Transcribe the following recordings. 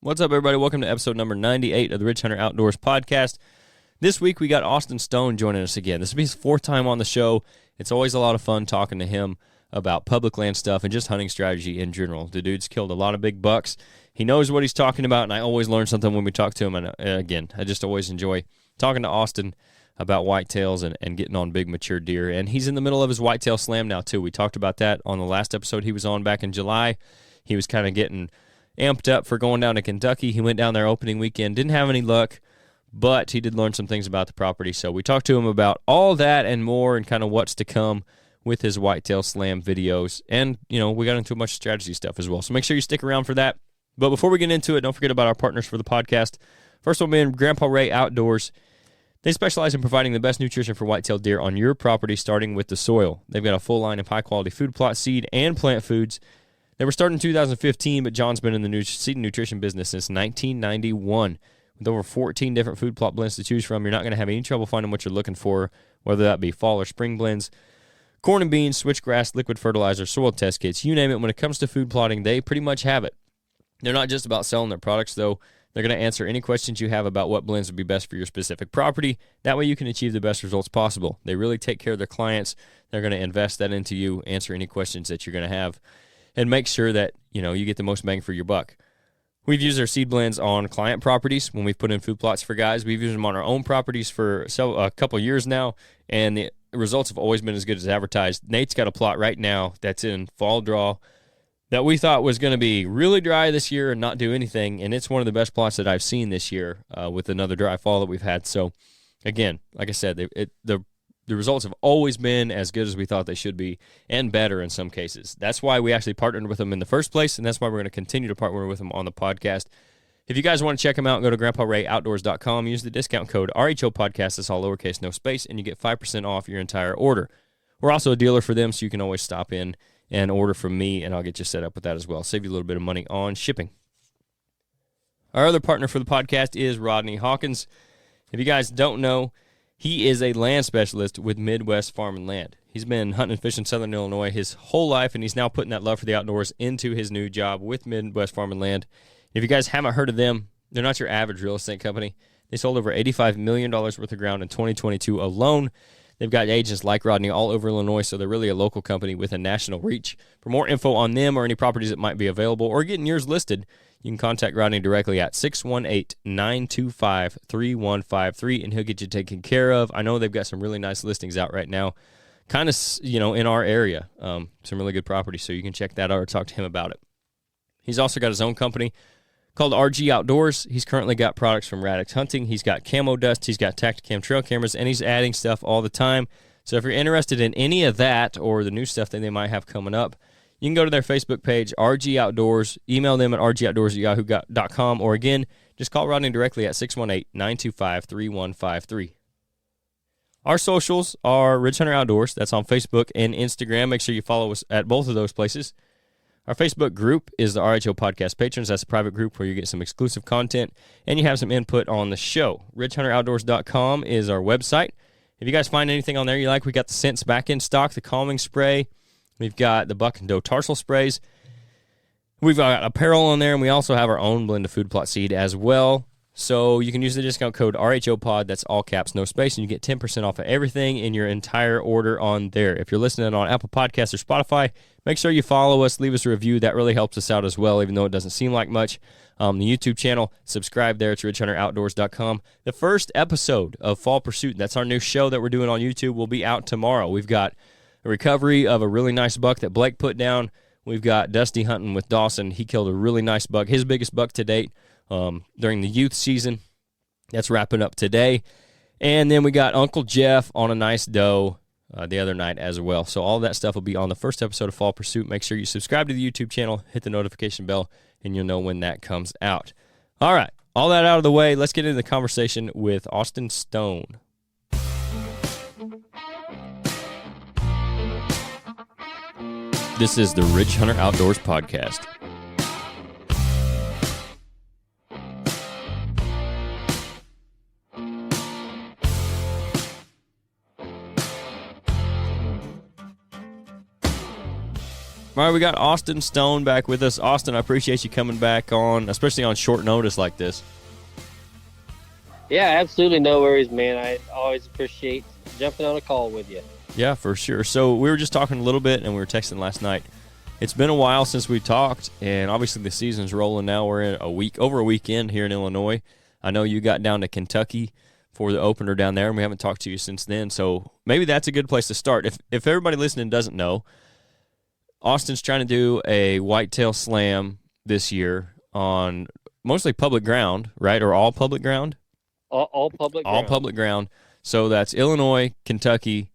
What's up, everybody? Welcome to episode number 98 of the Ridge Hunter Outdoors podcast. This week, we got Austin Stone joining us again. This will be his fourth time on the show. It's always a lot of fun talking to him about public land stuff and just hunting strategy in general. The dude's killed a lot of big bucks. He knows what he's talking about, and I always learn something when we talk to him. And again, I just always enjoy talking to Austin about whitetails and getting on big mature deer. And he's in the middle of his whitetail slam now, too. We talked about that on the last episode he was on back in July. He was kind of getting amped up for going down to Kentucky. He went down there opening weekend, didn't have any luck, but he did learn some things about the property. So we talked to him about all that and more and kind of what's to come with his whitetail slam videos. And, you know, we got into a bunch of strategy stuff as well. So make sure you stick around for that. But before we get into it, don't forget about our partners for the podcast. First one being Grandpa Ray Outdoors. They specialize in providing the best nutrition for whitetail deer on your property, starting with the soil. They've got a full line of high-quality food plot, seed, and plant foods. They were started in 2015, but John's been in the seed and nutrition business since 1991. With over 14 different food plot blends to choose from, you're not going to have any trouble finding what you're looking for, whether that be fall or spring blends, corn and beans, switchgrass, liquid fertilizer, soil test kits, you name it. When it comes to food plotting, they pretty much have it. They're not just about selling their products, though. They're going to answer any questions you have about what blends would be best for your specific property. That way you can achieve the best results possible. They really take care of their clients. They're going to invest that into you, answer any questions that you're going to have, and make sure that, you know, you get the most bang for your buck. We've used our seed blends on client properties when we've put in food plots for guys. We've used them on our own properties for a couple years now, and the results have always been as good as advertised. Nate's got a plot right now that's in fall draw that we thought was going to be really dry this year and not do anything, and it's one of the best plots that I've seen this year with another dry fall that we've had. So, again, like I said, the results have always been as good as we thought they should be, and better in some cases. That's why we actually partnered with them in the first place, and that's why we're going to continue to partner with them on the podcast. If you guys want to check them out, go to grandparayOutdoors.com. Use the discount code RHO podcast. That's all lowercase, no space, and you get 5% off your entire order. We're also a dealer for them, so you can always stop in and order from me, and I'll get you set up with that as well. Save you a little bit of money on shipping. Our other partner for the podcast is Rodney Hawkins. If you guys don't know, he is a land specialist with Midwest Farm and Land. He's been hunting and fishing Southern Illinois his whole life, and he's now putting that love for the outdoors into his new job with Midwest Farm and Land. If you guys haven't heard of them, they're not your average real estate company. They sold over $85 million worth of ground in 2022 alone. They've got agents like Rodney all over Illinois, so they're really a local company with a national reach. For more info on them or any properties that might be available or getting yours listed, you can contact Rodney directly at 618-925-3153, and he'll get you taken care of. I know they've got some really nice listings out right now, kind of, you know, in our area. Some really good properties, so you can check that out or talk to him about it. He's also got his own company called RHO Outdoors. He's currently got products from Radix Hunting. He's got Camo Dust. He's got Tacticam trail cameras, and he's adding stuff all the time. So if you're interested in any of that or the new stuff that they might have coming up, you can go to their Facebook page, RG Outdoors, email them at rgoutdoors@yahoo.com, or again, just call Rodney directly at 618-925-3153. Our socials are Ridge Hunter Outdoors. That's on Facebook and Instagram. Make sure you follow us at both of those places. Our Facebook group is the RHO Podcast Patrons. That's a private group where you get some exclusive content and you have some input on the show. Ridgehunteroutdoors.com is our website. If you guys find anything on there you like, we got the scents back in stock, the calming spray. We've got the buck and doe tarsal sprays. We've got apparel on there, and we also have our own blend of food plot seed as well. So you can use the discount code RHOPOD, that's all caps, no space, and you get 10% off of everything in your entire order on there. If you're listening on Apple Podcasts or Spotify, make sure you follow us, leave us a review. That really helps us out as well, even though it doesn't seem like much. The YouTube channel, subscribe there. It's ridgehunteroutdoors.com. The first episode of Fall Pursuit, that's our new show that we're doing on YouTube, will be out tomorrow. We've got a recovery of a really nice buck that Blake put down. We've got Dusty hunting with Dawson. He killed a really nice buck, his biggest buck to date during the youth season. That's wrapping up today. And then we got Uncle Jeff on a nice doe the other night as well. So all that stuff will be on the first episode of Fall Pursuit. Make sure you subscribe to the YouTube channel, hit the notification bell, and you'll know when that comes out. All right, all that out of the way, let's get into the conversation with Austin Stone. This is the Ridge Hunter Outdoors podcast. All right, we got Austin Stone back with us. Austin, I appreciate you coming back on, especially on short notice like this. Yeah, absolutely. No worries, man. I always appreciate jumping on a call with you. Yeah, for sure. So we were just talking a little bit, and we were texting last night. It's been a while since we talked, and obviously the season's rolling now. We're in over a weekend here in Illinois. I know you got down to Kentucky for the opener down there, and we haven't talked to you since then. So maybe that's a good place to start. If everybody listening doesn't know, Austin's trying to do a whitetail slam this year on mostly public ground, right? Or all public ground? All public ground. All public ground. So that's Illinois, Kentucky,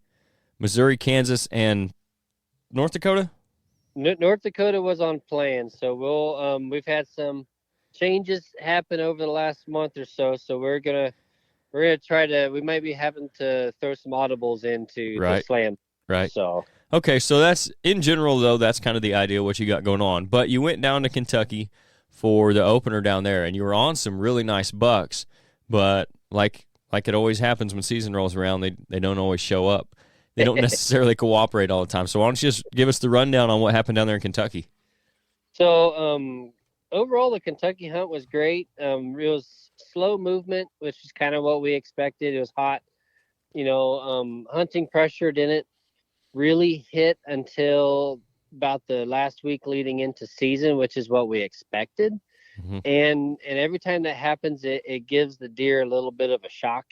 Missouri, Kansas, and North Dakota? North Dakota was on plan. So we've had some changes happen over the last month or so. So we're gonna try to, we might be having to throw some audibles into the slam. Right. So okay, so that's, in general, though, that's kind of the idea, what you got going on. But you went down to Kentucky for the opener down there, and you were on some really nice bucks. But like it always happens when season rolls around, they don't always show up. They don't necessarily cooperate all the time. So why don't you just give us the rundown on what happened down there in Kentucky? So overall, the Kentucky hunt was great. It was slow movement, which is kind of what we expected. It was hot. Hunting pressure didn't really hit until about the last week leading into season, which is what we expected. Mm-hmm. And every time that happens, it gives the deer a little bit of a shock,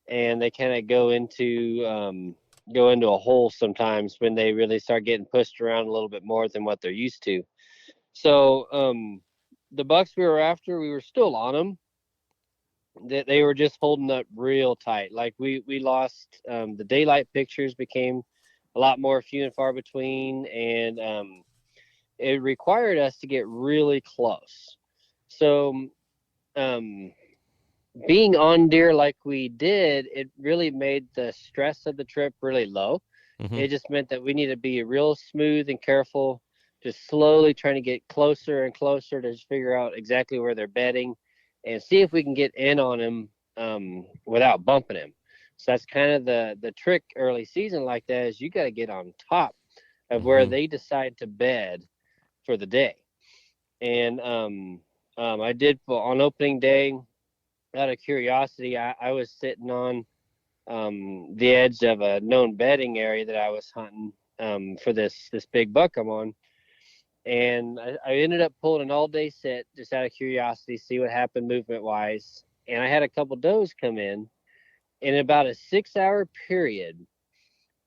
and they kind of go into a hole sometimes when they really start getting pushed around a little bit more than what they're used to. So the bucks we were after, we were still on them. They were just holding up real tight. Like we lost the daylight pictures became a lot more few and far between, and it required us to get really close. So being on deer like we did, it really made the stress of the trip really low. Mm-hmm. It just meant that we need to be real smooth and careful, just slowly trying to get closer and closer to just figure out exactly where they're bedding and see if we can get in on them without bumping him. So that's kind of the trick early season like that, is you got to get on top of where they decide to bed for the day. And I did on opening day, out of curiosity, I was sitting on the edge of a known bedding area that I was hunting for this big buck I'm on. And I ended up pulling an all-day set just out of curiosity, see what happened movement-wise. And I had a couple does come in. In about a 6-hour period,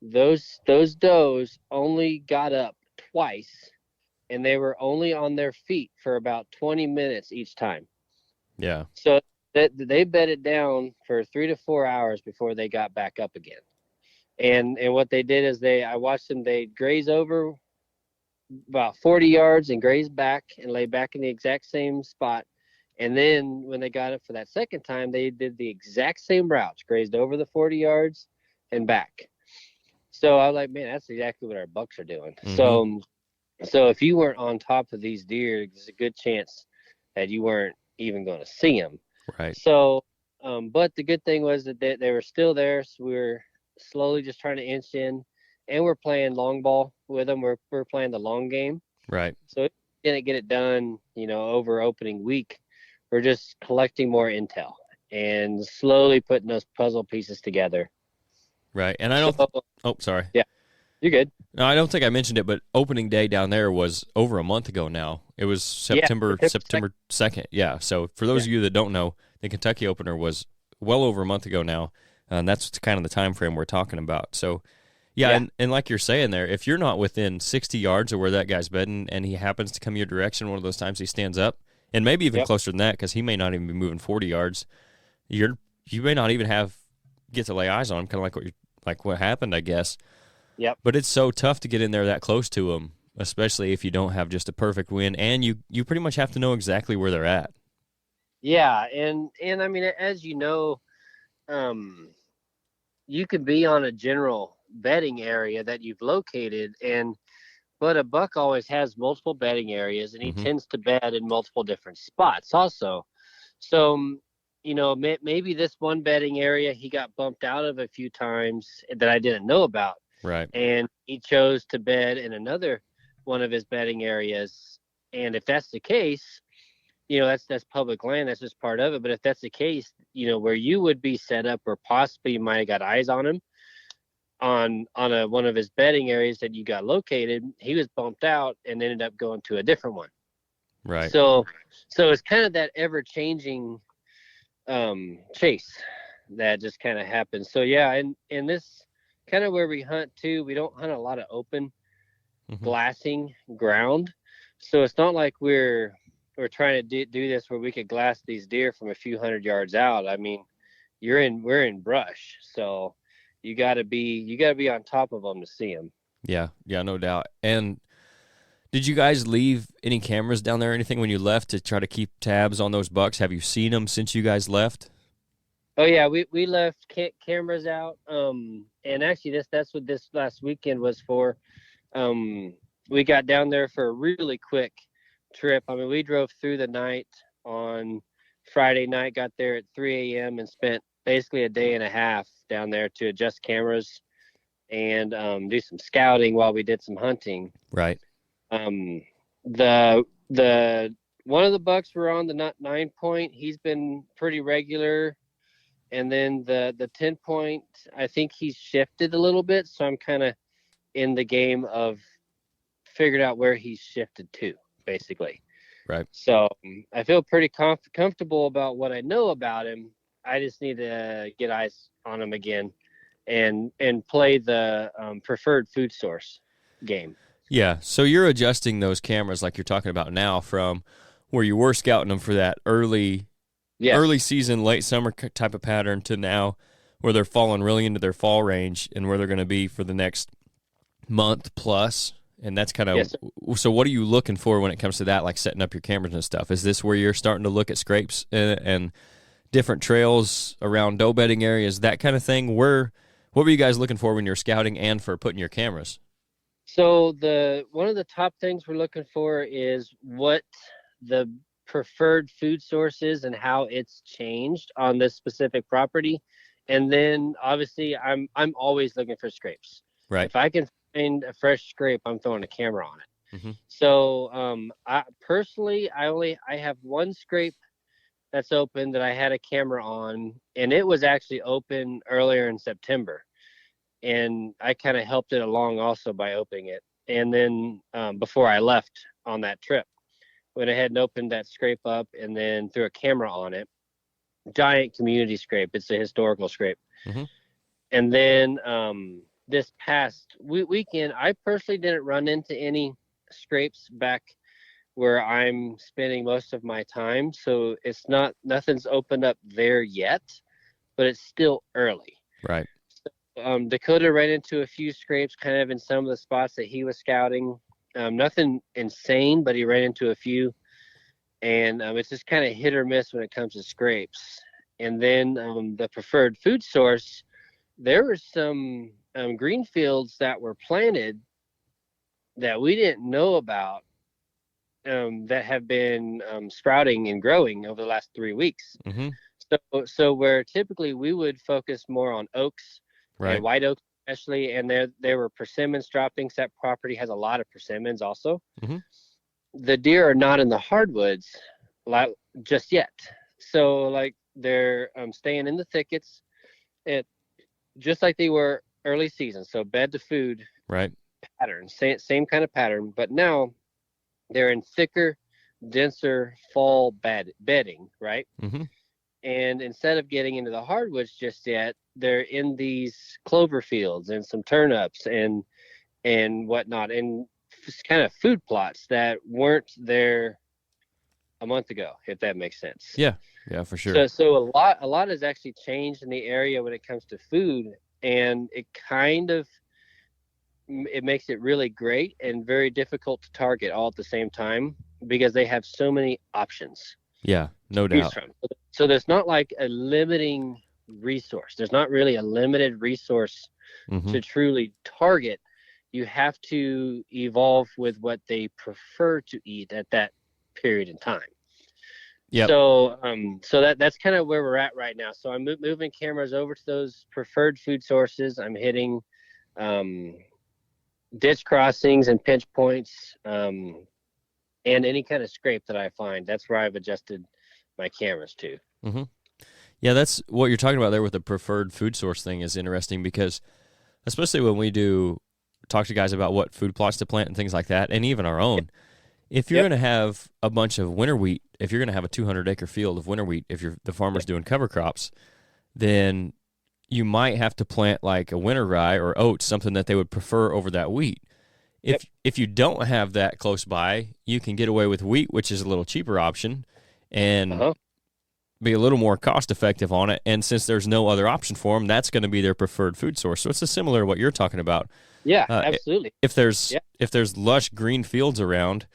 those does only got up twice, and they were only on their feet for about 20 minutes each time. Yeah. So they bedded down for 3 to 4 hours before they got back up again. And what they did is I watched them, they graze over about 40 yards and graze back and lay back in the exact same spot. And then when they got up for that second time, they did the exact same routes, grazed over the 40 yards and back. So I was like, man, that's exactly what our bucks are doing. Mm-hmm. So if you weren't on top of these deer, there's a good chance that you weren't even going to see them. Right. So, but the good thing was that they were still there. So we were slowly just trying to inch in, and we're playing long ball with them. We're playing the long game. Right. So it didn't get it done, over opening week. We're just collecting more intel and slowly putting those puzzle pieces together. Right. And I don't sorry. Yeah. You're good. No, I don't think I mentioned it, but opening day down there was over a month ago now. It was September 2nd. Yeah. So for those of you that don't know, the Kentucky opener was well over a month ago now. And that's kind of the time frame we're talking about. So, yeah. And like you're saying there, if you're not within 60 yards of where that guy's bedding and he happens to come your direction one of those times he stands up, and maybe even closer than that, because he may not even be moving 40 yards, you may not even get to lay eyes on him, kind of like what happened, I guess. Yep. But it's so tough to get in there that close to them, especially if you don't have just a perfect wind, and you pretty much have to know exactly where they're at. Yeah, and I mean, as you know, you could be on a general bedding area that you've located, but a buck always has multiple bedding areas, and he tends to bed in multiple different spots also. So, maybe this one bedding area he got bumped out of a few times that I didn't know about. Right. And he chose to bed in another one of his bedding areas. And if that's the case, that's public land. That's just part of it. But if that's the case, where you would be set up, or possibly you might have got eyes on him on one of his bedding areas that you got located, he was bumped out and ended up going to a different one. Right. So it's kind of that ever changing chase that just kind of happens. So yeah, and this kind of where we hunt too, we don't hunt a lot of open glassing ground. So it's not like we're trying to do this where we could glass these deer from a few hundred yards out. I mean, we're in brush, so you got to be on top of them to see them. Yeah, no doubt. And did you guys leave any cameras down there or anything when you left to try to keep tabs on those bucks? Have you seen them since you guys left? Oh yeah, we left cameras out. And actually that's what this last weekend was for. We got down there for a really quick trip. I mean, we drove through the night on Friday night, got there at 3 a.m. and spent basically a day and a half down there to adjust cameras and do some scouting while we did some hunting. Right. The one of the bucks were on the 9 point. He's been pretty regular. And then the 10 point, I think he's shifted a little bit. So I'm kind of in the game of figured out where he's shifted to, basically. Right. So I feel pretty comfortable about what I know about him. I just need to get eyes on him again and play the preferred food source game. Yeah. So you're adjusting those cameras like you're talking about now from where you were scouting them for that early season, late summer type of pattern to now where they're falling really into their fall range and where they're going to be for the next month plus. And that's kind of, yes, so what are you looking for when it comes to that, like setting up your cameras and stuff? Is this where you're starting to look at scrapes and different trails around doe bedding areas, that kind of thing? What were you guys looking for when you're scouting and for putting your cameras? So one of the top things we're looking for is what the preferred food source is and how it's changed on this specific property. And then obviously I'm always looking for scrapes. Right. If I can find a fresh scrape, I'm throwing a camera on it. Mm-hmm. So I personally, I have one scrape that's open that I had a camera on, and it was actually open earlier in September. And I kind of helped it along also by opening it. And then before I left on that trip, went ahead and opened that scrape up and then threw a camera on it. Giant community scrape. It's a historical scrape. Mm-hmm. And then this past weekend, I personally didn't run into any scrapes back where I'm spending most of my time. So nothing's opened up there yet, but it's still early. Right. Dakota ran into a few scrapes kind of in some of the spots that he was scouting. Nothing insane, but he ran into a few. And it's just kind of hit or miss when it comes to scrapes. And then the preferred food source, there were some green fields that were planted that we didn't know about that have been sprouting and growing over the last 3 weeks. Mm-hmm. So where typically we would focus more on oaks, right, and white oaks especially, and there were persimmons droppings. That property has a lot of persimmons also. Mm-hmm. The deer are not in the hardwoods just yet. So like they're staying in the thickets, and just like they were early season. So bed to food, right, pattern, same kind of pattern, but now they're in thicker, denser fall bedding, right? Mm-hmm. And instead of getting into the hardwoods just yet, they're in these clover fields and some turnips and whatnot, and kind of food plots that weren't there a month ago, if that makes sense. Yeah, for sure. So a lot has actually changed in the area when it comes to food, and it makes it really great and very difficult to target all at the same time because they have so many options. Yeah, no doubt. So there's not like a limiting resource. There's not really a limited resource to truly target. You have to evolve with what they prefer to eat at that period in time. Yeah. So that's kind of where we're at right now. So I'm moving cameras over to those preferred food sources. I'm hitting ditch crossings and pinch points, and any kind of scrape that I find. That's where I've adjusted my cameras to. Mm-hmm. Yeah, that's what you're talking about there with the preferred food source thing is interesting because especially when we do talk to guys about what food plots to plant and things like that, and even our own, if you're going to have a bunch of winter wheat, if you're going to have a 200-acre field of winter wheat, if the farmer's doing cover crops, then you might have to plant like a winter rye or oats, something that they would prefer over that wheat. If you don't have that close by, you can get away with wheat, which is a little cheaper option, and be a little more cost effective on it. And since there's no other option for them, that's going to be their preferred food source. So it's similar to what you're talking about. Yeah, absolutely. If there's lush green fields around,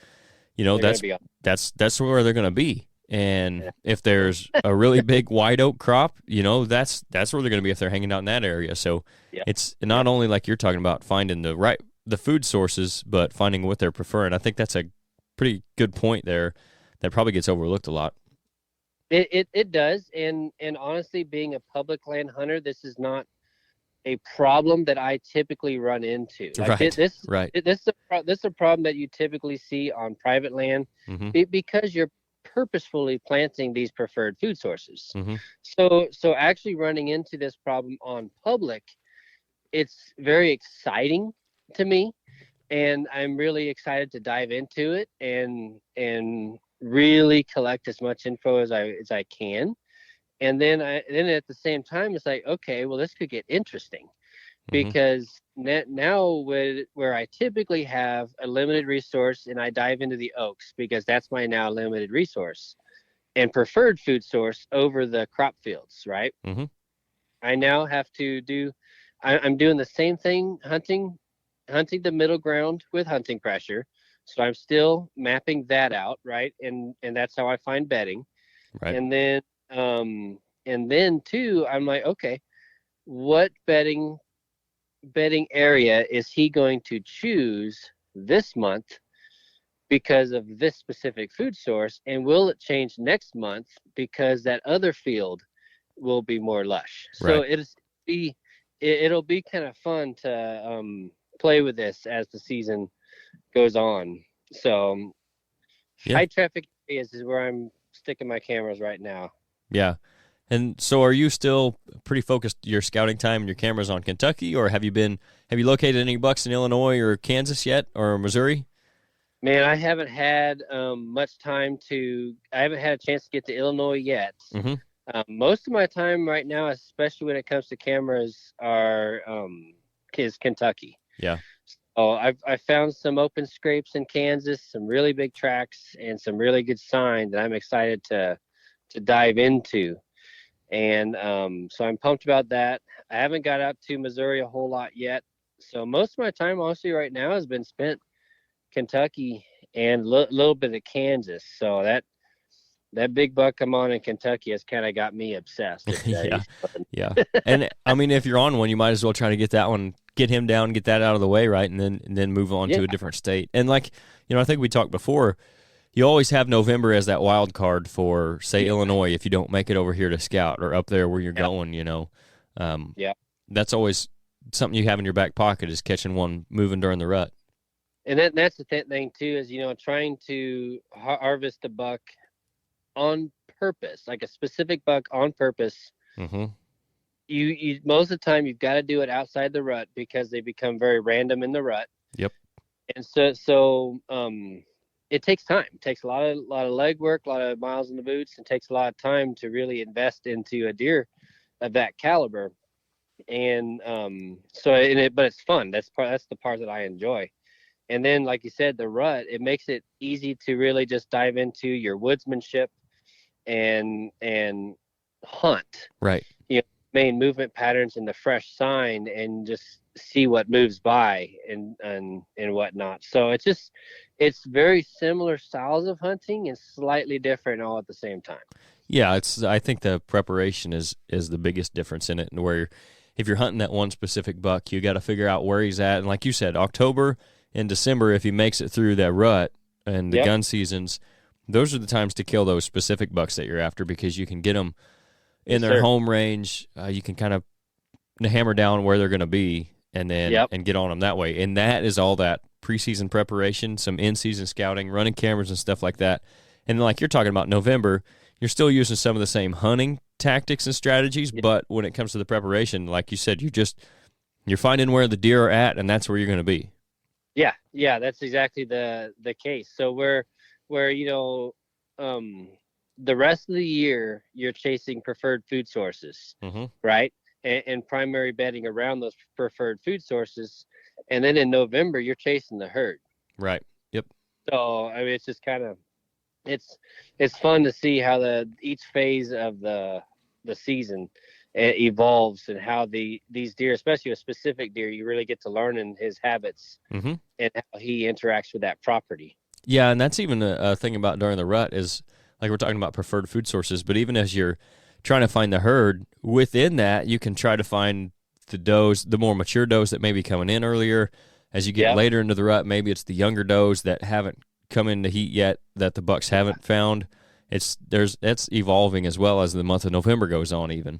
that's where they're going to be. And if there's a really big white oak crop, that's where they're going to be if they're hanging out in that area. So it's not only like you're talking about finding the food sources, but finding what they're preferring. I think that's a pretty good point there that probably gets overlooked a lot. It does, and honestly, being a public land hunter, this is not a problem that I typically run into. This is a problem that you typically see on private land because you're purposefully planting these preferred food sources. So actually running into this problem on public, it's very exciting to me, and I'm really excited to dive into it and really collect as much info as I can. And then at the same time, it's like, okay, well, this could get interesting because now where I typically have a limited resource and I dive into the oaks because that's my now limited resource and preferred food source over the crop fields, right? I now have to I'm doing the same thing, hunting the middle ground with hunting pressure. So I'm still mapping that out, right? And that's how I find bedding. Right. And then too, I'm like, okay, what bedding area is he going to choose this month because of this specific food source? And will it change next month because that other field will be more lush? So it'll be kind of fun to play with this as the season goes on. So high traffic areas is where I'm sticking my cameras right now. Yeah. And so are you still pretty focused your scouting time and your cameras on Kentucky, or have you located any bucks in Illinois or Kansas yet, or Missouri? Man, I haven't had much time I haven't had a chance to get to Illinois yet. Most of my time right now, especially when it comes to cameras, is Kentucky. Yeah. Oh, I found some open scrapes in Kansas, some really big tracks, and some really good sign that I'm excited to dive into. And so I'm pumped about that. I haven't got out to Missouri a whole lot yet. So most of my time, honestly, right now has been spent Kentucky and a little bit of Kansas. So that big buck I'm on in Kentucky has kind of got me obsessed. Yeah. And I mean, if you're on one, you might as well try to get him down, get that out of the way, right, and then move on to a different state. And like, I think we talked before, you always have November as that wild card for, say, Illinois, if you don't make it over here to scout or up there where you're going, That's always something you have in your back pocket is catching one moving during the rut. And that's the thing, too, is, trying to harvest a buck on purpose, like a specific buck on purpose. You most of the time you've got to do it outside the rut because they become very random in the rut. Yep. And so it takes time. It takes a lot of leg work, a lot of miles in the boots, and takes a lot of time to really invest into a deer of that caliber. And but it's fun. That's the part that I enjoy. And then, like you said, the rut, it makes it easy to really just dive into your woodsmanship and hunt. Right. Main movement patterns and the fresh sign and just see what moves by and whatnot. So it's very similar styles of hunting and slightly different all at the same time. Yeah, I think the preparation is the biggest difference in it, and where if you're hunting that one specific buck, you got to figure out where he's at. And like you said, October and December, if he makes it through that rut and the gun seasons, those are the times to kill those specific bucks that you're after because you can get them in their home range. You can kind of hammer down where they're going to be, and then Yep. and get on them that way. And that is all that preseason preparation, some in-season scouting, running cameras and stuff like that. And like you're talking about November, you're still using some of the same hunting tactics and strategies, but when it comes to the preparation, like you said, you're finding where the deer are at, and that's where you're going to be. Yeah, that's exactly the case. So where the rest of the year you're chasing preferred food sources, right? And primary bedding around those preferred food sources, and then in November you're chasing the herd. Right. Yep. So I mean, it's just kind of it's fun to see how each phase of the season evolves, and how these deer, especially a specific deer, you really get to learn in his habits and how he interacts with that property. Yeah, and that's even a thing about during the rut is, like we're talking about preferred food sources, but even as you're trying to find the herd, within that you can try to find the does, the more mature does that may be coming in earlier. As you get later into the rut, maybe it's the younger does that haven't come into heat yet that the bucks haven't found. It's evolving as well as the month of November goes on even.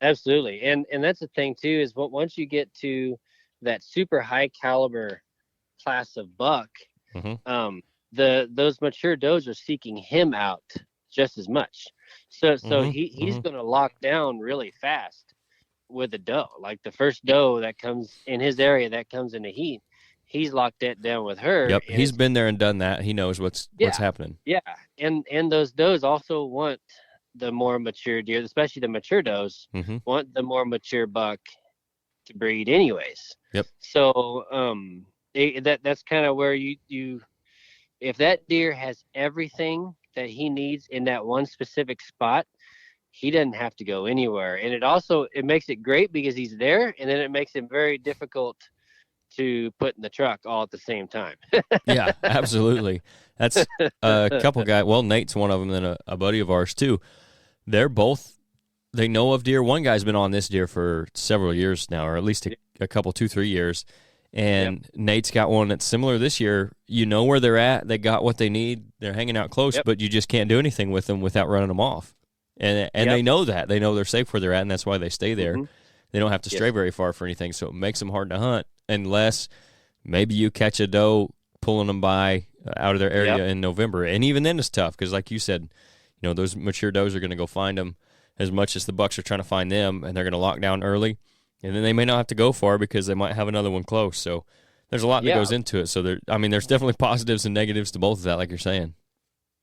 Absolutely. And that's the thing too, is once you get to that super high caliber class of buck, those mature does are seeking him out just as much. So he's going to lock down really fast with a doe. Like the first doe that comes in his area that comes into heat, he's locked it down with her. Yep, he's been there and done that. He knows what's happening. Yeah, and those does also want the more mature deer, especially the mature does, want the more mature buck to breed anyways. Yep. So that's kind of where you if that deer has everything that he needs in that one specific spot, he doesn't have to go anywhere. And it makes it great because he's there, and then it makes it very difficult to put in the truck all at the same time. Yeah, absolutely. That's a couple guys. Well, Nate's one of them, and a buddy of ours too. They know of deer. One guy's been on this deer for several years now, or at least a couple, 2-3 years. And Nate's got one that's similar this year. You know where they're at. They got what they need. They're hanging out close, but you just can't do anything with them without running them off. And they know that. They know they're safe where they're at, and that's why they stay there. They don't have to stray very far for anything, so it makes them hard to hunt unless maybe you catch a doe pulling them by out of their area in November. And even then it's tough because, like you said, those mature does are going to go find them as much as the bucks are trying to find them, and they're going to lock down early. And then they may not have to go far because they might have another one close. So there's a lot that goes into it. So there's definitely positives and negatives to both of that, like you're saying.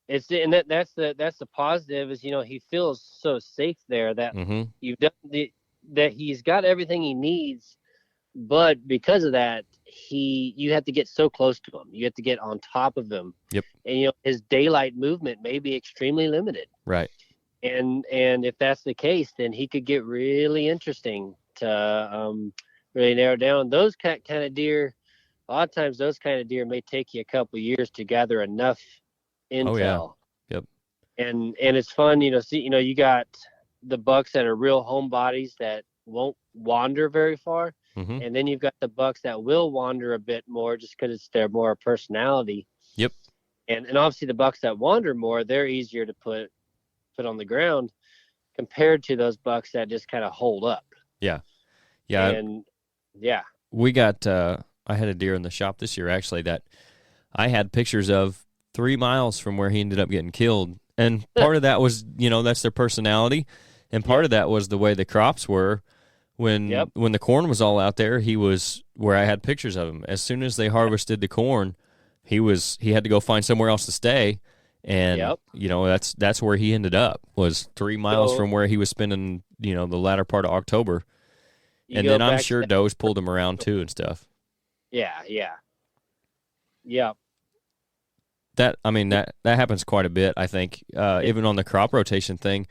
That's the positive is, he feels so safe there that you've done that he's got everything he needs, but because of that, you have to get so close to him. You have to get on top of him. Yep. And his daylight movement may be extremely limited. Right. And if that's the case, then he could get really interesting to really narrow down those kind of deer. A lot of times those kind of deer may take you a couple of years to gather enough intel. Oh, yeah. Yep. And it's fun, you got the bucks that are real homebodies that won't wander very far. And then you've got the bucks that will wander a bit more just because it's their more personality. Yep. And obviously the bucks that wander more, they're easier to put on the ground compared to those bucks that just kind of hold up. Yeah. Yeah. And we got, I had a deer in the shop this year actually that I had pictures of 3 miles from where he ended up getting killed. And part of that was, that's their personality. And part of that was the way the crops were. When the corn was all out there, he was where I had pictures of him. As soon as they harvested the corn, he had to go find somewhere else to stay. And, that's where he ended up, was 3 miles from where he was spending, the latter part of October. And then I'm sure does pulled him around too and stuff. Yeah. That happens quite a bit, I think, even on the crop rotation thing.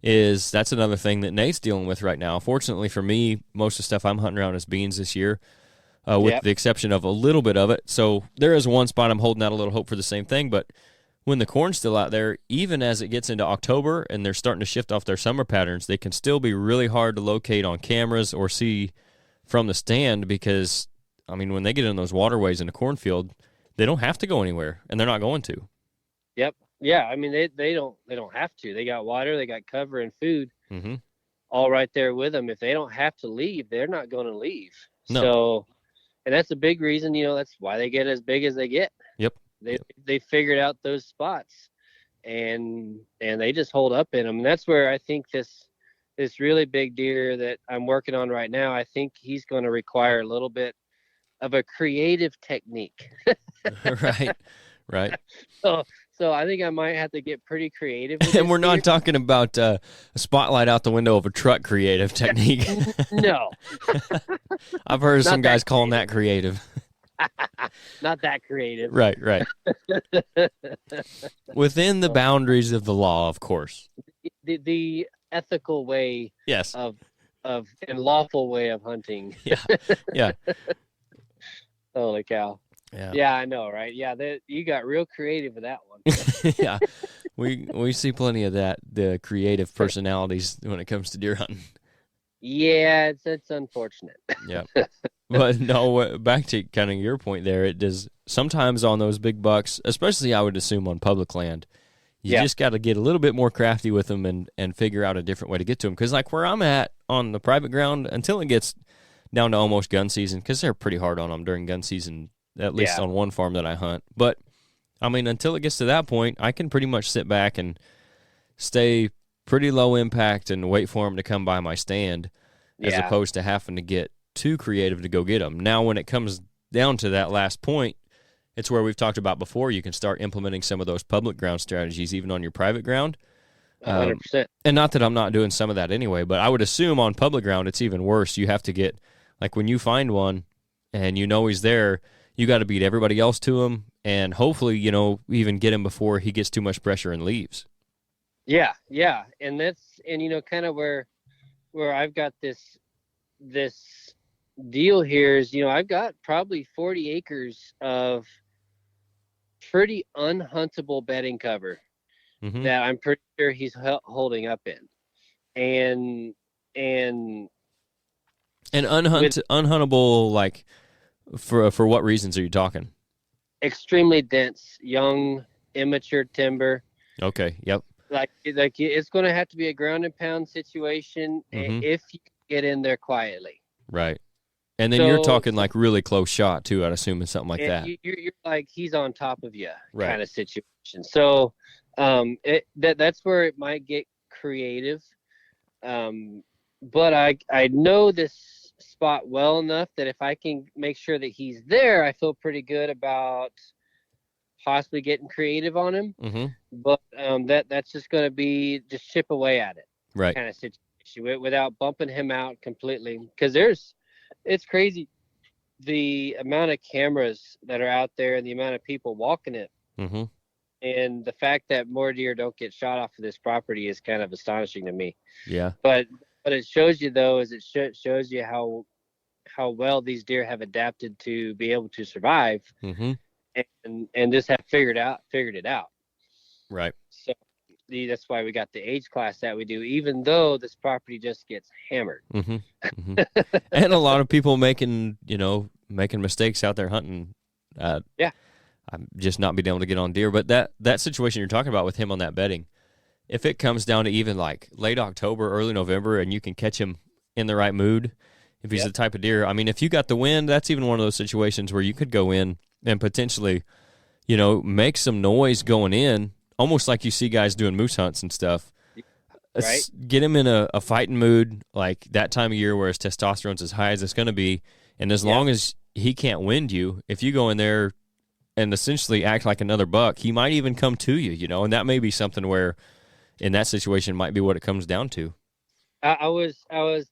That's another thing that Nate's dealing with right now. Fortunately for me, most of the stuff I'm hunting around is beans this year, with the exception of a little bit of it. So there is one spot I'm holding out a little hope for the same thing, but when the corn's still out there, even as it gets into October and they're starting to shift off their summer patterns, they can still be really hard to locate on cameras or see from the stand because, when they get in those waterways in the cornfield, they don't have to go anywhere, and they're not going to. Yep. Yeah, they don't have to. They got water, they got cover and food all right there with them. If they don't have to leave, they're not going to leave. No. So, and that's a big reason, that's why they get as big as they get. Yep. They figured out those spots, and they just hold up in them. And that's where I think this really big deer that I'm working on right now, I think he's going to require a little bit of a creative technique. Right. So I think I might have to get pretty creative with And we're deer. not talking about a spotlight out the window of a truck creative technique. No. I've heard some guys calling that creative. Not that creative. Right. Within the boundaries of the law, of course. The ethical way Yes. of and lawful way of hunting. Yeah. Holy cow. Yeah, I know, right? Yeah, you got real creative with that one. Yeah. We see plenty of that, the creative personalities when it comes to deer hunting. Yeah, it's unfortunate. Yeah. But no, back to kind of your point there, it does sometimes on those big bucks, especially I would assume on public land, you just got to get a little bit more crafty with them and figure out a different way to get to them. Because like where I'm at on the private ground, until it gets down to almost gun season, because they're pretty hard on them during gun season, at least on one farm that I hunt. But, I mean, until it gets to that point, I can pretty much sit back and stay pretty low impact and wait for them to come by my stand as opposed to having to get too creative to go get them. Now, when it comes down to that last point, it's where we've talked about before. You can start implementing some of those public ground strategies even on your private ground. 100%. And not that I'm not doing some of that anyway, but I would assume on public ground it's even worse. You have to get, like when you find one and you know he's there, you got to beat everybody else to him and hopefully, even get him before he gets too much pressure and leaves. Yeah. And that's, kind of where I've got this deal here is, I've got probably 40 acres of pretty unhuntable bedding cover that I'm pretty sure he's holding up in. And unhuntable, like for what reasons are you talking? Extremely dense, young, immature timber. Okay. Yep. Like it's going to have to be a ground and pound situation if you get in there quietly. Right. And then you're talking like really close shot too, I'd assume, is something like that. You're like he's on top of you kind of situation. So that's where it might get creative. But I know this spot well enough that if I can make sure that he's there, I feel pretty good about possibly getting creative on him. But that's just going to be just chip away at it, right? Kind of situation without bumping him out completely. Because it's crazy the amount of cameras that are out there and the amount of people walking it. And the fact that more deer don't get shot off of this property is kind of astonishing to me. Yeah. But it shows you though is it shows you how well these deer have adapted to be able to survive and just have figured it out. Right. So that's why we got the age class that we do, even though this property just gets hammered. And a lot of people making mistakes out there hunting. I'm just not being able to get on deer. But that situation you're talking about with him on that bedding, if it comes down to even like late October, early November, and you can catch him in the right mood, if he's the type of deer, I mean, if you got the wind, that's even one of those situations where you could go in and potentially, make some noise going in, almost like you see guys doing moose hunts and stuff. Right. Get him in a fighting mood, like that time of year where his testosterone's as high as it's going to be. And as long as he can't wind you, if you go in there and essentially act like another buck, he might even come to you, and that may be something where in that situation might be what it comes down to. I was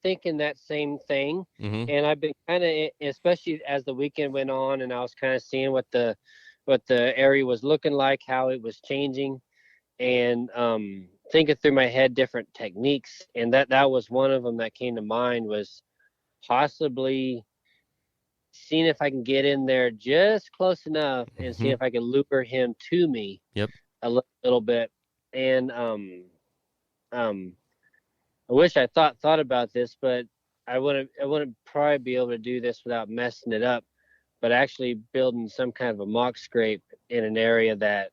thinking that same thing, and I've been kind of, especially as the weekend went on, and I was kind of seeing what the area was looking like, how it was changing, and thinking through my head different techniques, and that was one of them that came to mind was possibly seeing if I can get in there just close enough and see if I can lure him to me a little bit. And I wish I thought about this, but I wouldn't probably be able to do this without messing it up, but actually building some kind of a mock scrape in an area that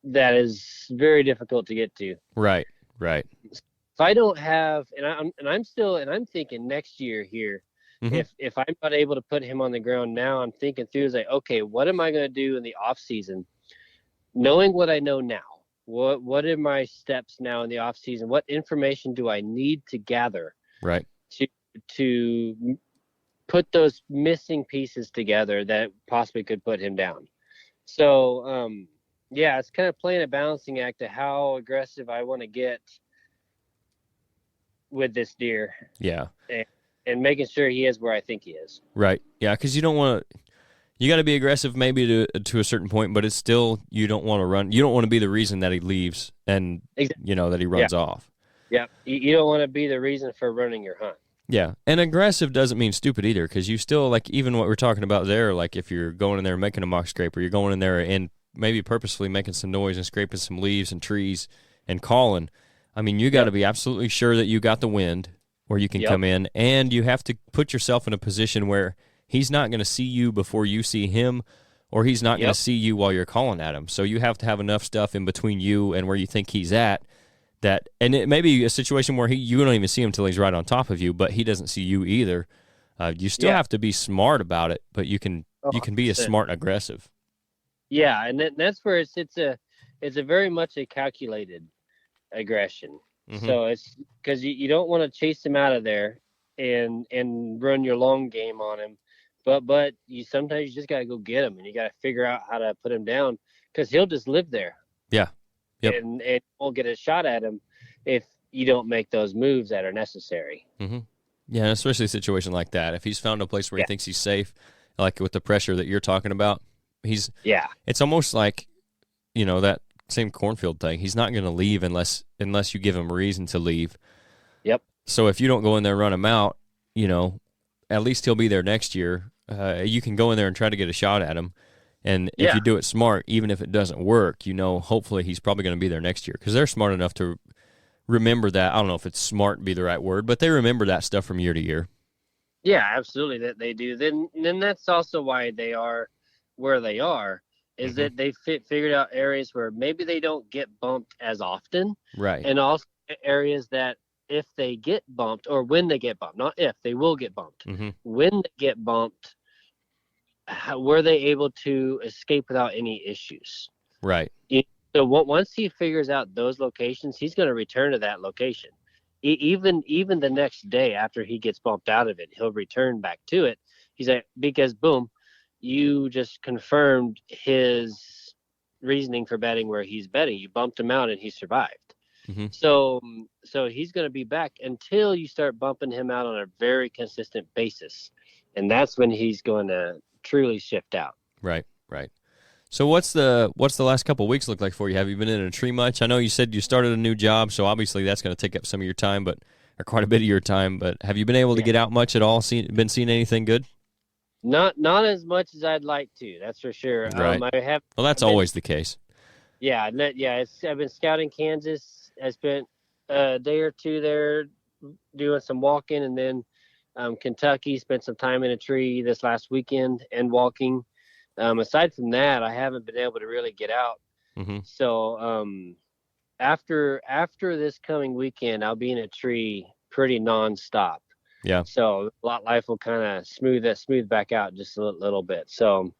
is very difficult to get to. Right. I don't have, I'm thinking next year here, Mm-hmm. if I'm not able to put him on the ground now, I'm thinking through is like, okay, what am I going to do in the off season? Knowing what I know now, what are my steps now in the off season? What information do I need to gather Right. to put those missing pieces together that possibly could put him down? So, yeah, it's kind of playing a balancing act to how aggressive I want to get with this deer. Yeah. And making sure he is where I think he is. Right. Yeah, because you don't want to. You got to be aggressive maybe to a certain point, but it's still you don't want to run. You don't want to be the reason that he leaves and Exactly. that he runs off. Yeah, you don't want to be the reason for running your hunt. Yeah, and aggressive doesn't mean stupid either, because you still, like, even what we're talking about there, like if you're going in there and making a mock scrape, or you're going in there and maybe purposefully making some noise and scraping some leaves and trees and calling, I mean, you got to be absolutely sure that you got the wind where you can come in, and you have to put yourself in a position where he's not going to see you before you see him, or he's not going to see you while you're calling at him. So you have to have enough stuff in between you and where you think he's at, that, and it may be a situation where you don't even see him until he's right on top of you, but he doesn't see you either. You still have to be smart about it, but you can be as smart and aggressive. Yeah, and that's where it's a very much a calculated aggression. Mm-hmm. So it's because you don't want to chase him out of there and run your long game on him, but you sometimes you just got to go get him, and you got to figure out how to put him down, because he'll just live there. Yeah. Yep. And won't get a shot at him if you don't make those moves that are necessary. Mm-hmm. Yeah, and especially a situation like that. If he's found a place where he thinks he's safe, like with the pressure that you're talking about, it's almost like, that same cornfield thing. He's not going to leave unless you give him a reason to leave. Yep. So if you don't go in there and run him out, at least he'll be there next year. You can go in there and try to get a shot at him. And if you do it smart, even if it doesn't work, hopefully he's probably going to be there next year, because they're smart enough to remember that. I don't know if it's smart be the right word, but they remember that stuff from year to year. Yeah, absolutely, that they do. Then that's also why they are where they are, is that they figured out areas where maybe they don't get bumped as often. Right. And also areas that if they get bumped, or when they get bumped, not if, they will get bumped. Mm-hmm. When they get bumped, were they able to escape without any issues? Right. So once he figures out those locations, he's going to return to that location. Even the next day after he gets bumped out of it, he'll return back to it. He's like, because boom, you just confirmed his reasoning for betting where he's betting. You bumped him out and he survived. Mm-hmm. So he's going to be back until you start bumping him out on a very consistent basis, and that's when he's going to truly shift out. Right. So what's the last couple of weeks look like for you? Have you been in a tree much? I know you said you started a new job, so obviously that's going to take up some of your time, or quite a bit of your time. But have you been able to get out much at all? Been seeing anything good? Not as much as I'd like to. That's for sure. Right. Well, that's always the case. Yeah. I've been scouting Kansas. I spent a day or two there doing some walking, and then Kentucky, spent some time in a tree this last weekend and walking. Aside from that, I haven't been able to really get out. Mm-hmm. So after this coming weekend, I'll be in a tree pretty nonstop. Yeah. So life will kind of smooth back out just a little bit. So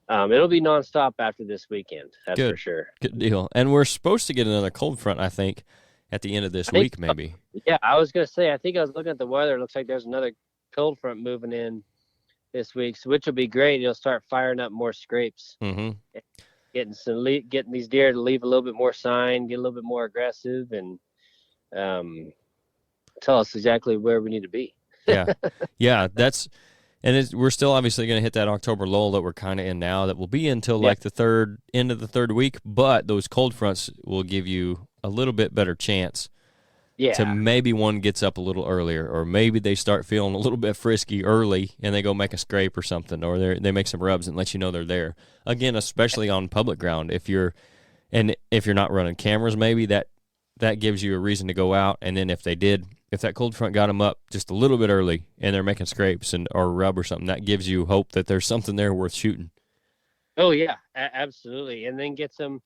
it'll be nonstop after this weekend. That's for sure. Good deal. And we're supposed to get another cold front, I think, at the end of this week, maybe. Yeah, I was going to say, I think I was looking at the weather. It looks like there's another cold front moving in this week, which will be great. It'll start firing up more scrapes. Mm-hmm. Getting these deer to leave a little bit more sign, get a little bit more aggressive, and tell us exactly where we need to be. Yeah. We're still obviously going to hit that October lull that we're kind of in now, that will be until like the end of the third week, but those cold fronts will give you a little bit better chance to maybe one gets up a little earlier, or maybe they start feeling a little bit frisky early and they go make a scrape or something, or they make some rubs and let you know they're there. Again, especially on public ground, if you're not running cameras, maybe that gives you a reason to go out. And then if that cold front got them up just a little bit early and they're making scrapes or rub or something, that gives you hope that there's something there worth shooting. Oh yeah, absolutely. And then get some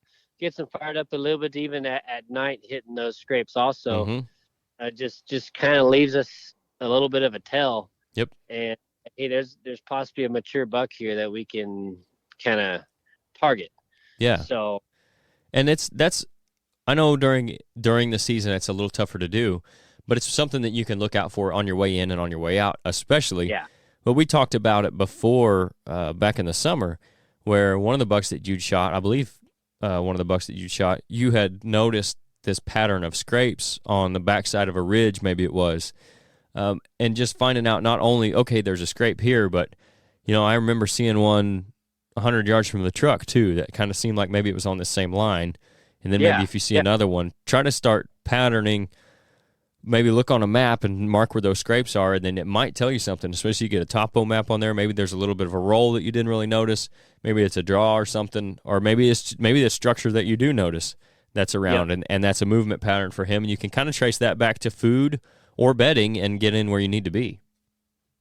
fired up a little bit even at night, hitting those scrapes also. Mm-hmm. just kind of leaves us a little bit of a tell. Yep. And hey, there's possibly a mature buck here that we can kind of target. Yeah. So, and that's I know during the season it's a little tougher to do, but it's something that you can look out for on your way in and on your way out, especially. Yeah. But we talked about it before, back in the summer, where one of the bucks that you'd shot, I believe, one of the bucks that you shot, you had noticed this pattern of scrapes on the backside of a ridge, maybe it was, and just finding out not only, okay, there's a scrape here, but, I remember seeing one 100 yards from the truck, too, that kind of seemed like maybe it was on the same line. And then maybe if you see another one, try to start patterning, maybe look on a map and mark where those scrapes are, and then it might tell you something, especially you get a topo map on there. Maybe there's a little bit of a roll that you didn't really notice. Maybe it's a draw or something, or maybe it's the structure that you do notice that's around, and that's a movement pattern for him. And you can kind of trace that back to food or bedding and get in where you need to be.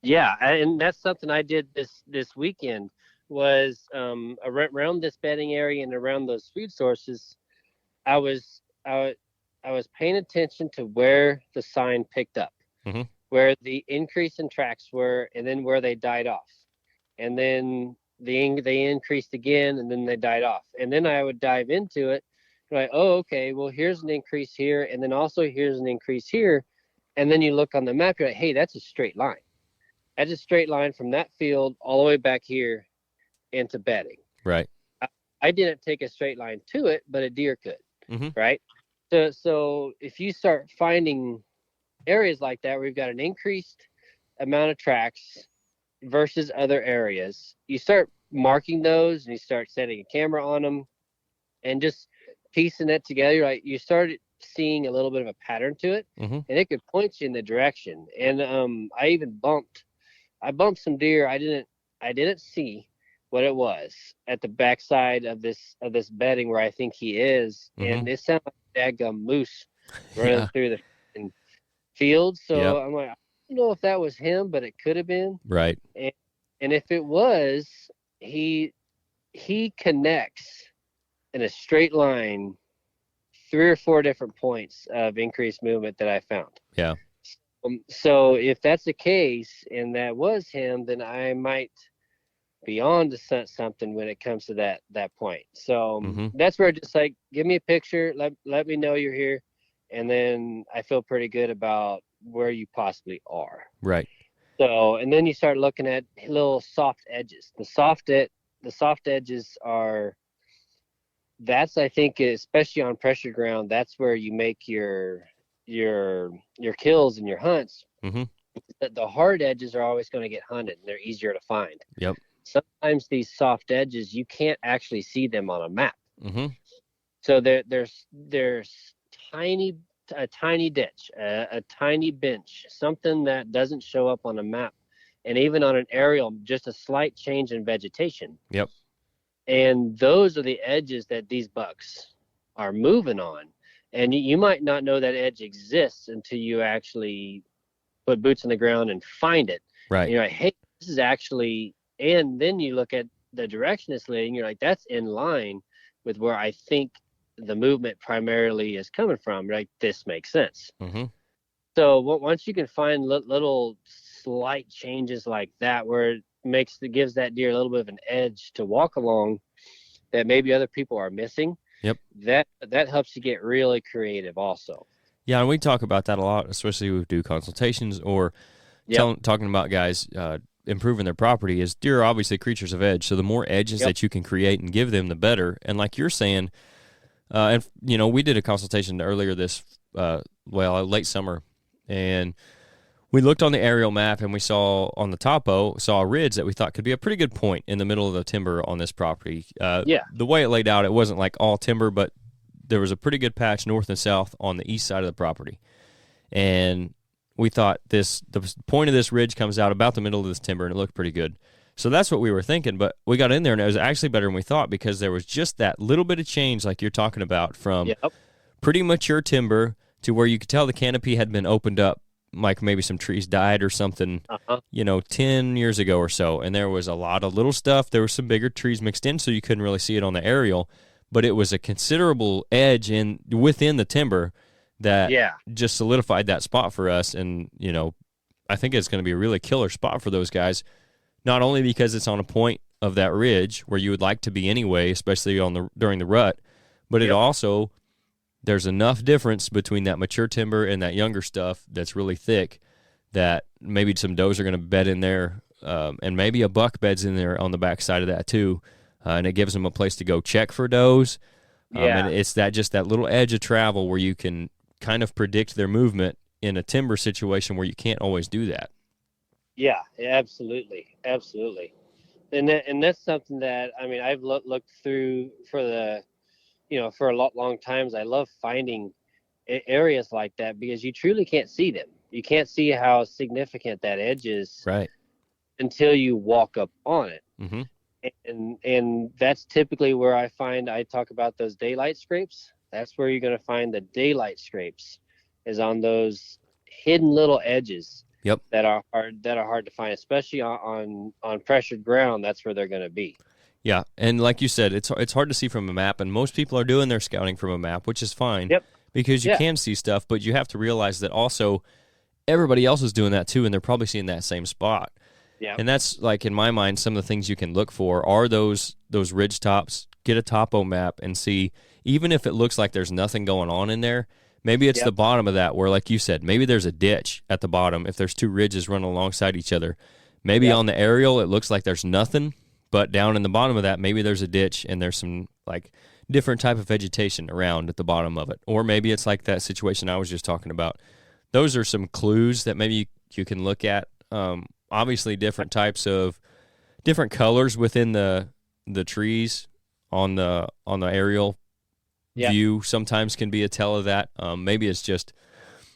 Yeah, and that's something I did this weekend was around this bedding area and around those food sources. I was paying attention to where the sign picked up, where the increase in tracks were, and then where they died off, and then they increased again, and then they died off, and then I would dive into it, like, oh, okay, well, here's an increase here, and then also here's an increase here, and then you look on the map, you're like, hey, that's a straight line. That's a straight line from that field all the way back here into bedding. Right. I didn't take a straight line to it, but a deer could. Right. So if you start finding areas like that where you've got an increased amount of tracks versus other areas, you start marking those and you start setting a camera on them and just piecing it together. Right. You start seeing a little bit of a pattern to it, and it could point you in the direction. And I bumped some deer. I didn't see what it was at the backside of this bedding where I think he is, and it sounded like a daggum moose running through the field. So I'm like, I don't know if that was him, but it could have been. Right. And if it was, he connects in a straight line 3 or 4 different points of increased movement that I found. Yeah. So if that's the case and that was him, then I might be on to something when it comes to that point. So that's where just like, give me a picture, let me know you're here, and then I feel pretty good about where you possibly are. Right. So, and then you start looking at little soft edges. The soft edges are, that's, I think, especially on pressure ground, that's where you make your kills and your hunts. The hard edges are always going to get hunted, and they're easier to find. Yep. Sometimes these soft edges, you can't actually see them on a map. So there's a tiny ditch, a tiny bench, something that doesn't show up on a map, and even on an aerial, just a slight change in vegetation. Yep. And those are the edges that these bucks are moving on. And you might not know that edge exists until you actually put boots on the ground and find it. Right. And you're like, hey, this is actually, and then you look at the direction it's leading, you're like, that's in line with where I think the movement primarily is coming from. Like, this makes sense. So once you can find little slight changes like that, where it gives that deer a little bit of an edge to walk along that maybe other people are missing. Yep. That helps you get really creative also. Yeah, and we talk about that a lot, especially when we do consultations or talking about guys improving their property. Is deer are obviously creatures of edge, so the more edges that you can create and give them, the better. And like you're saying, and we did a consultation earlier this late summer, and we looked on the aerial map and we saw on the topo a ridge that we thought could be a pretty good point in the middle of the timber on this property. The way it laid out, it wasn't like all timber, but there was a pretty good patch north and south on the east side of the property. And we thought the point of this ridge comes out about the middle of this timber, and it looked pretty good. So that's what we were thinking, but we got in there and it was actually better than we thought, because there was just that little bit of change like you're talking about, from pretty mature timber to where you could tell the canopy had been opened up, like maybe some trees died or something, 10 years ago or so. And there was a lot of little stuff. There were some bigger trees mixed in, so you couldn't really see it on the aerial, but it was a considerable edge within the timber that just solidified that spot for us. And, you know, I think it's going to be a really killer spot for those guys, not only because it's on a point of that ridge where you would like to be anyway, especially during the rut, but it also, there's enough difference between that mature timber and that younger stuff that's really thick that maybe some does are going to bed in there, and maybe a buck beds in there on the back side of that too, and it gives them a place to go check for does. And it's just that little edge of travel where you can kind of predict their movement in a timber situation where you can't always do that. Yeah, absolutely. And that's something that, I mean, I've looked through for a long times. I love finding areas like that because you truly can't see them. You can't see how significant that edge is until you walk up on it. Mm-hmm. And that's typically where I talk about those daylight scrapes. That's where you're going to find the daylight scrapes, is on those hidden little edges. Yep. That are hard to find, especially on pressured ground. That's where they're going to be. Yeah, and like you said, it's hard to see from a map, and most people are doing their scouting from a map, which is fine. Yep. Because you can see stuff, but you have to realize that also everybody else is doing that too, and they're probably seeing that same spot. Yeah. And that's, like, in my mind, some of the things you can look for are those ridge tops. Get a topo map and see, even if it looks like there's nothing going on in there, maybe it's the bottom of that where, like you said, maybe there's a ditch at the bottom if there's two ridges running alongside each other. Maybe on the aerial it looks like there's nothing, but down in the bottom of that, maybe there's a ditch and there's some, like, different type of vegetation around at the bottom of it. Or maybe it's like that situation I was just talking about. Those are some clues that maybe you can look at. Obviously, different colors within the trees on the aerial view sometimes can be a tell of that. Maybe it's just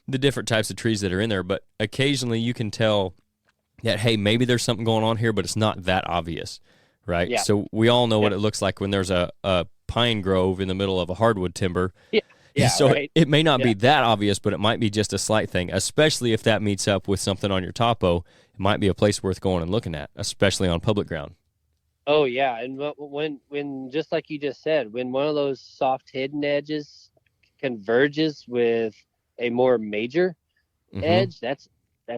the different types of trees that are in there, but occasionally you can tell that, hey, maybe there's something going on here, but it's not that obvious, right? Yeah. So we all know what it looks like when there's a pine grove in the middle of a hardwood timber. Yeah, so it may not be that obvious, but it might be just a slight thing, especially if that meets up with something on your topo. It might be a place worth going and looking at, especially on public ground. Oh, yeah. And when just like you just said, when one of those soft hidden edges converges with a more major edge, that's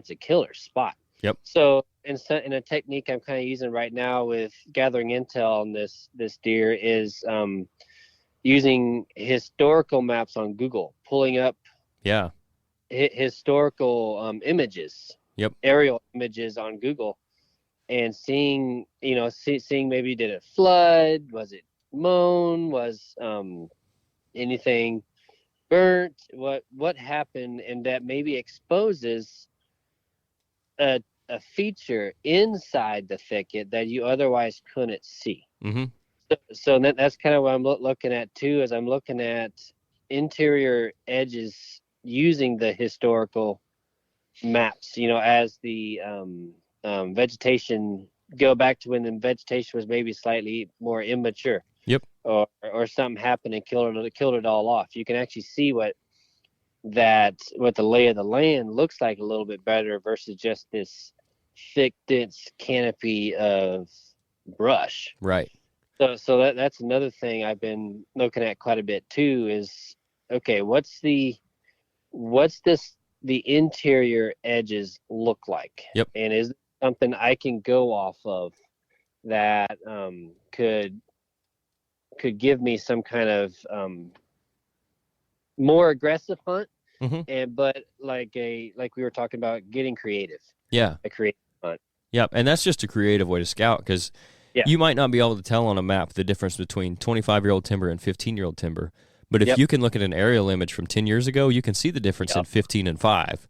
a killer spot. Yep. So in a technique I'm kind of using right now with gathering intel on this deer is using historical maps on Google, pulling up historical images, aerial images on Google, and seeing maybe did it flood, was it mown, was anything burnt, what happened, and that maybe exposes a feature inside the thicket that you otherwise couldn't see. Mm-hmm. So that's kind of what I'm looking at too, is I'm looking at interior edges using the historical maps, as the vegetation, go back to when the vegetation was maybe slightly more immature. Yep. Or something happened and killed it all off. You can actually see what the lay of the land looks like a little bit better versus just this thick, dense canopy of brush. Right. So that's another thing I've been looking at quite a bit too, is, okay, what's the interior edges look like? Yep. And is something I can go off of that could give me some kind of more aggressive hunt, but like we were talking about, getting creative. Yeah. A creative hunt. Yeah, and that's just a creative way to scout, because you might not be able to tell on a map the difference between 25-year-old timber and 15-year-old timber. But if you can look at an aerial image from 10 years ago, you can see the difference in 15 and 5.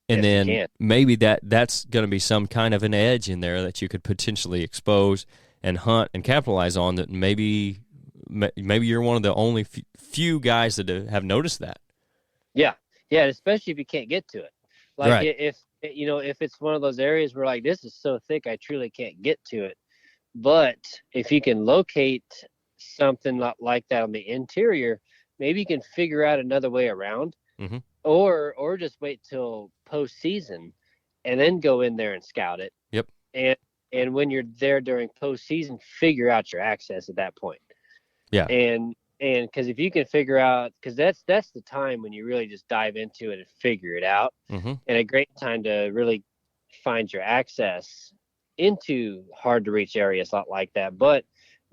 And then maybe that's going to be some kind of an edge in there that you could potentially expose and hunt and capitalize on, that maybe you're one of the only few guys that have noticed that. Yeah, especially if you can't get to it. Like if it's one of those areas where, like, this is so thick I truly can't get to it. But if you can locate something like that on the interior, maybe you can figure out another way around, or just wait till postseason and then go in there and scout it. Yep. And when you're there during postseason, figure out your access at that point. Yeah. And And because if you can figure out, because that's the time when you really just dive into it and figure it out, and a great time to really find your access into hard to reach areas like that. But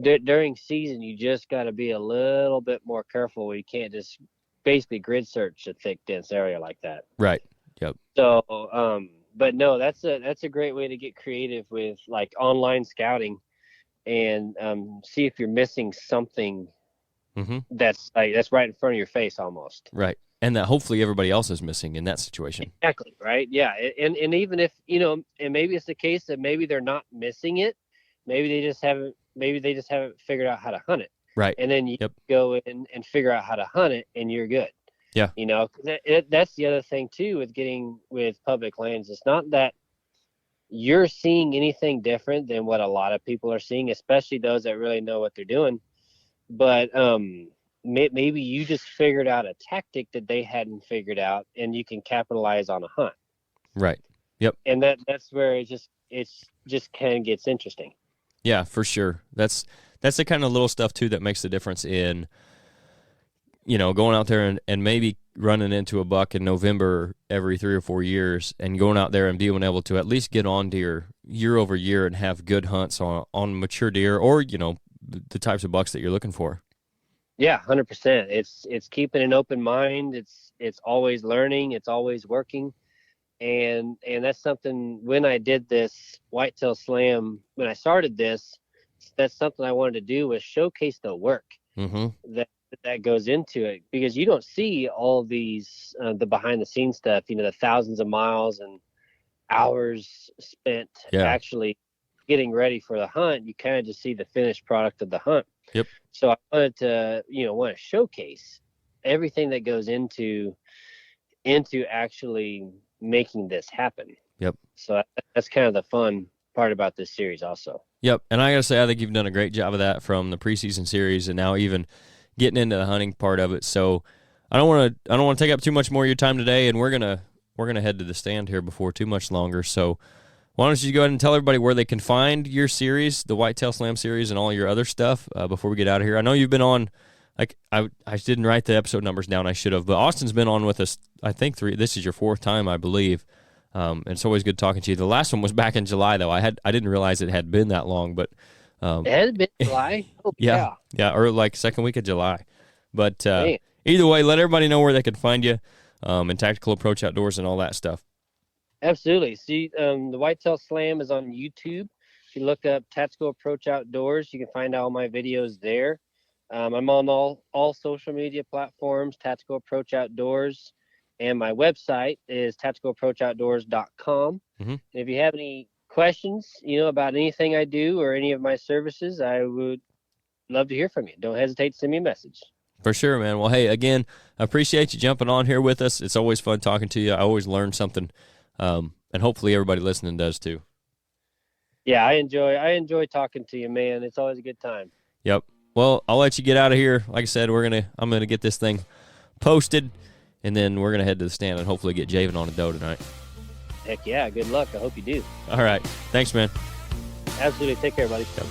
during season, you just got to be a little bit more careful. You can't just basically grid search a thick, dense area like that. Right. Yep. So, but no, that's a great way to get creative with like online scouting and see if you're missing something that's right in front of your face almost. Right. And that hopefully everybody else is missing in that situation. Exactly. Right. Yeah. And even if, and maybe it's the case that maybe they're not missing it. Maybe they just haven't figured out how to hunt it. Right. And then you go in and figure out how to hunt it and you're good. Yeah. That's the other thing too with public lands. It's not that you're seeing anything different than what a lot of people are seeing, especially those that really know what they're doing. But maybe you just figured out a tactic that they hadn't figured out, and you can capitalize on a hunt. Right. Yep. And that's where it just kind of gets interesting. Yeah, for sure. That's the kind of little stuff too that makes the difference in, going out there and maybe running into a buck in November every 3 or 4 years, and going out there and being able to at least get on deer year over year and have good hunts on mature deer, or the types of bucks that you're looking for. Yeah, 100%. It's keeping an open mind. It's always learning. It's always working. And that's something, when I did this Whitetail Slam, when I started this, that's something I wanted to do, was showcase the work that goes into it, because you don't see all these, the behind the scenes stuff, the thousands of miles and hours spent actually getting ready for the hunt. You kind of just see the finished product of the hunt. Yep. So I wanted to, want to showcase everything that goes into actually making this happen. Yep. So that's kind of the fun part about this series also. Yep. And I got to say, I think you've done a great job of that, from the preseason series and now even getting into the hunting part of it. So I don't want to take up too much more of your time today, and we're going to head to the stand here before too much longer. So why don't you go ahead and tell everybody where they can find your series, the Whitetail Slam series, and all your other stuff before we get out of here. I know you've been on, like, I didn't write the episode numbers down, I should have, but Austin's been on with us, I think this is your 4th time, I believe. And it's always good talking to you. The last one was back in July, though. I didn't realize it had been that long, but it had been July. Oh, yeah, or like second week of July. But either way, let everybody know where they can find you, and Tactical Approach Outdoors and all that stuff. Absolutely. See, the Whitetail Slam is on YouTube. If you look up Tactical Approach Outdoors, you can find all my videos there. I'm on all social media platforms, Tactical Approach Outdoors, and my website is tacticalapproachoutdoors.com. And if you have any questions, about anything I do or any of my services, I would love to hear from you. Don't hesitate to send me a message. For sure, man. Well, hey, again, I appreciate you jumping on here with us. It's always fun talking to you. I always learn something. And hopefully everybody listening does too. Yeah, I enjoy talking to you, man. It's always a good time. Yep. Well, I'll let you get out of here. Like I said, I'm gonna get this thing posted, and then we're gonna head to the stand and hopefully get Javen on a doe tonight. Heck yeah, good luck. I hope you do. All right. Thanks, man. Absolutely. Take care, buddy. Yep.